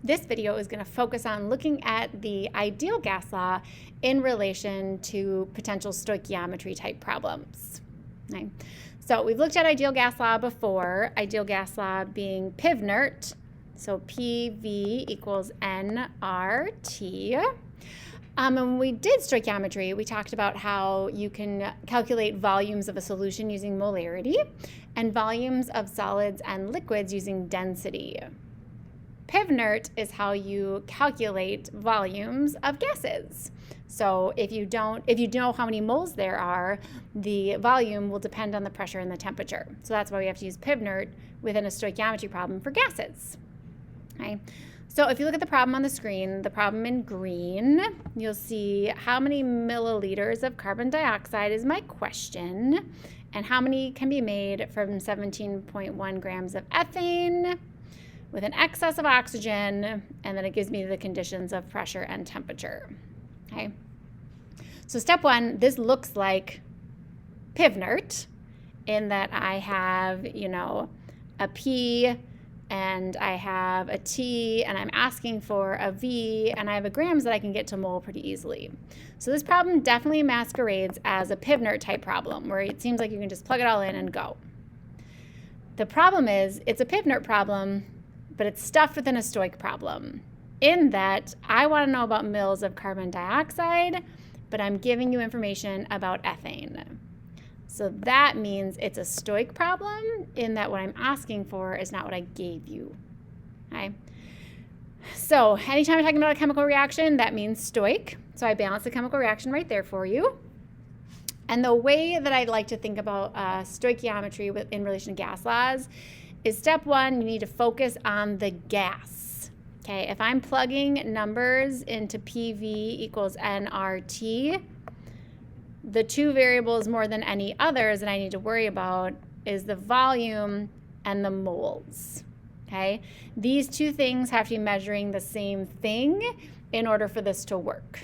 This video is going to focus on looking at the ideal gas law in relation to potential stoichiometry type problems. Okay. So we've looked at ideal gas law before, ideal gas law being PV inert, so PV equals nRT. And when we did stoichiometry, we talked about how you can calculate volumes of a solution using molarity and volumes of solids and liquids using density. PV inert is how you calculate volumes of gases. So if you know how many moles there are, the volume will depend on the pressure and the temperature. So that's why we have to use PV inert within a stoichiometry problem for gases. Okay. So if you look at the problem on the screen, the problem in green, you'll see how many milliliters of carbon dioxide is my question, and how many can be made from 17.1 grams of ethane with an excess of oxygen, and then it gives me the conditions of pressure and temperature. Okay. So step one, this looks like PV inert in that I have, a P and I have a T and I'm asking for a V and I have a grams that I can get to mole pretty easily. So this problem definitely masquerades as a PV inert type problem where it seems like you can just plug it all in and go. The problem is it's a PV inert problem, but it's stuffed within a stoich problem in that I want to know about mils of carbon dioxide, but I'm giving you information about ethane. So that means it's a stoich problem in that what I'm asking for is not what I gave you. Okay? So anytime I'm talking about a chemical reaction, that means stoich. So I balance the chemical reaction right there for you. And the way that I'd like to think about stoichiometry in relation to gas laws is step one, you need to focus on the gas. Okay, if I'm plugging numbers into PV equals nRT, the two variables more than any others that I need to worry about is the volume and the moles. Okay, these two things have to be measuring the same thing in order for this to work.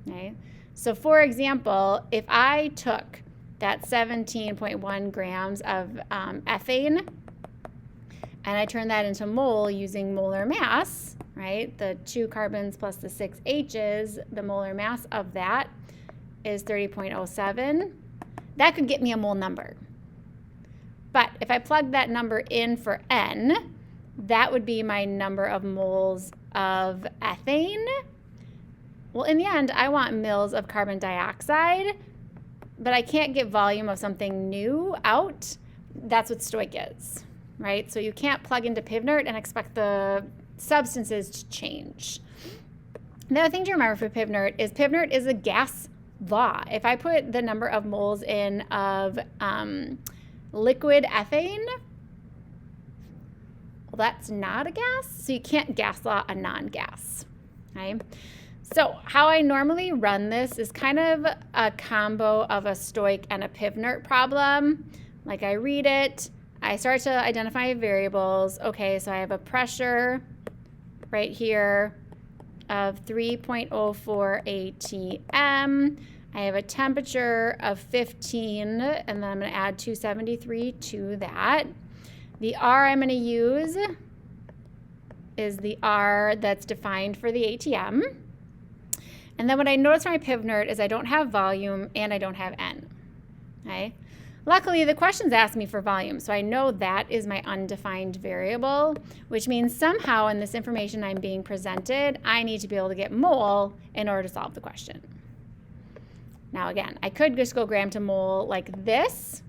Okay, so for example, if I took that 17.1 grams of ethane and I turn that into mole using molar mass, right? The 2 carbons plus the 6 H's, the molar mass of that is 30.07. That could get me a mole number. But if I plug that number in for N, that would be my number of moles of ethane. Well, in the end, I want mils of carbon dioxide, but I can't get volume of something new out. That's what stoich is, right? So you can't plug into PV inert and expect the substances to change. The other thing to remember for PV inert is a gas law. If I put the number of moles in of liquid ethane, well, that's not a gas, so you can't gas law a non-gas. Okay? So how I normally run this is kind of a combo of a stoich and a PV inert problem. Like I read it, I start to identify variables. Okay, so I have a pressure right here of 3.04 atm. I have a temperature of 15, and then I'm going to add 273 to that. The R I'm going to use is the R that's defined for the ATM. And then what I notice from my PV inert is I don't have volume and I don't have N. Okay? Luckily, the questions ask me for volume, so I know that is my undefined variable, which means somehow in this information I'm being presented, I need to be able to get mole in order to solve the question. Now again, I could just go gram to mole like this,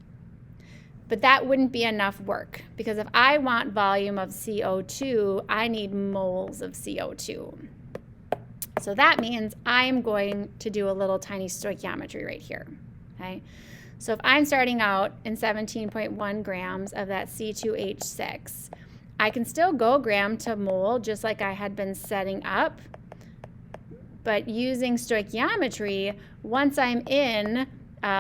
but that wouldn't be enough work because if I want volume of CO2, I need moles of CO2. So that means I'm going to do a little tiny stoichiometry right here, okay? So if I'm starting out in 17.1 grams of that C2H6, I can still go gram to mole just like I had been setting up, but using stoichiometry, once I'm in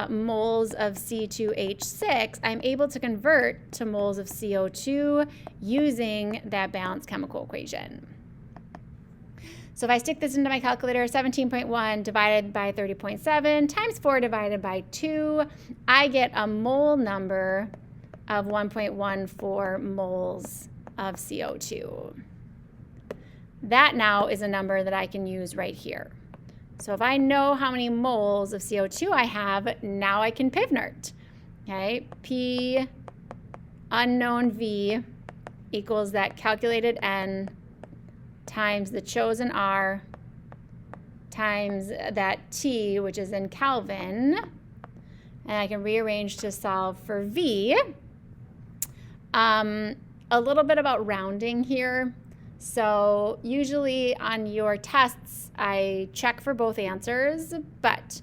moles of C2H6, I'm able to convert to moles of CO2 using that balanced chemical equation. So if I stick this into my calculator, 17.1 divided by 30.7 times 4 divided by 2, I get a mole number of 1.14 moles of CO2. that now is a number that I can use right here. So if I know how many moles of CO2 I have, now I can pivnert. Okay, P unknown V equals that calculated N times the chosen R times that T, which is in Kelvin. And I can rearrange to solve for V. A little bit about rounding here. So usually on your tests, I check for both answers, but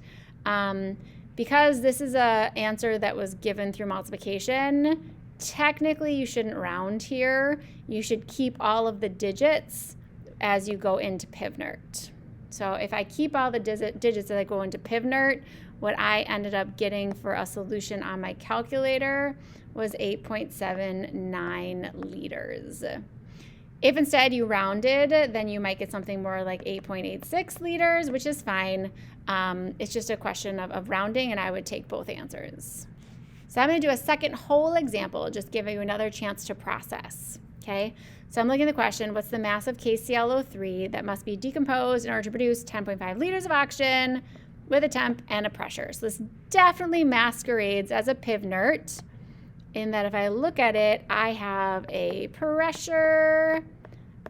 because this is an answer that was given through multiplication, technically you shouldn't round here. You should keep all of the digits as you go into pivnert. So if I keep all the digits as I go into pivnert, what I ended up getting for a solution on my calculator was 8.79 liters. If instead you rounded, then you might get something more like 8.86 liters, which is fine. It's just a question of rounding, and I would take both answers. So I'm going to do a second whole example, just giving you another chance to process. Okay, so I'm looking at the question, what's the mass of KClO3 that must be decomposed in order to produce 10.5 liters of oxygen with a temp and a pressure? So this definitely masquerades as a pivnert, in that if I look at it, I have a pressure,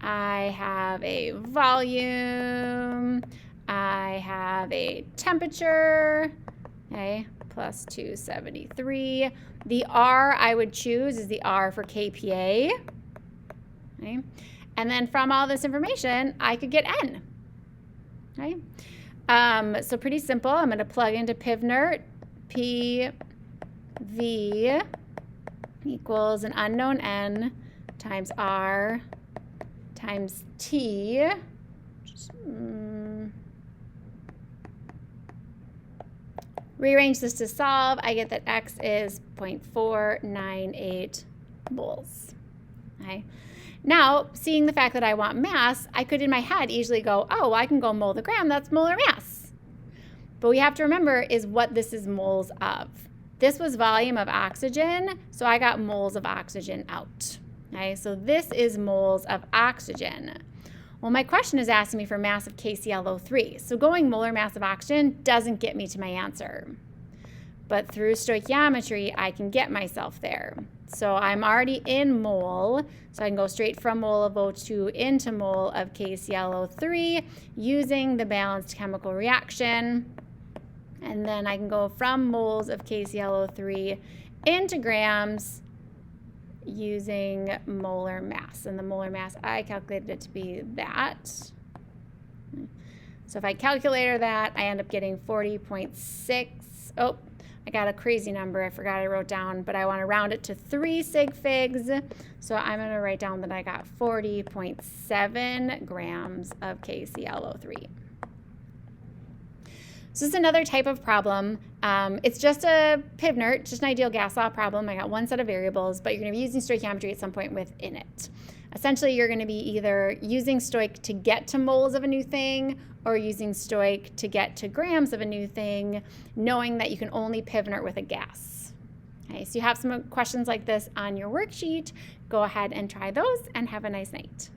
I have a volume, I have a temperature, okay, plus 273. The R I would choose is the R for kPa, okay? And then from all this information, I could get N, okay? So pretty simple. I'm going to plug into pivnert, PV equals an unknown N times R times T. Rearrange this to solve. I get that X is 0.498 moles. Okay. Now, seeing the fact that I want mass, I could in my head easily go, oh, I can go mole to gram, that's molar mass. But we have to remember is what this is moles of. This was volume of oxygen, so I got moles of oxygen out. Okay, so this is moles of oxygen. Well, my question is asking me for mass of KClO3, so going molar mass of oxygen doesn't get me to my answer. But through stoichiometry, I can get myself there. So I'm already in mole, so I can go straight from mole of O2 into mole of KClO3 using the balanced chemical reaction. And then I can go from moles of KClO3 into grams using molar mass. And the molar mass, I calculated it to be that. So if I calculator that, I end up getting 40.6. Oh, I got a crazy number I forgot I wrote down, but I want to round it to 3 sig figs. So I'm going to write down that I got 40.7 grams of KClO3. So this is another type of problem. It's just a pivnert, just an ideal gas law problem. I got one set of variables, but you're going to be using stoichiometry at some point within it. Essentially, you're going to be either using stoich to get to moles of a new thing or using stoich to get to grams of a new thing, knowing that you can only pivnert with a gas. Okay, so you have some questions like this on your worksheet. Go ahead and try those and have a nice night.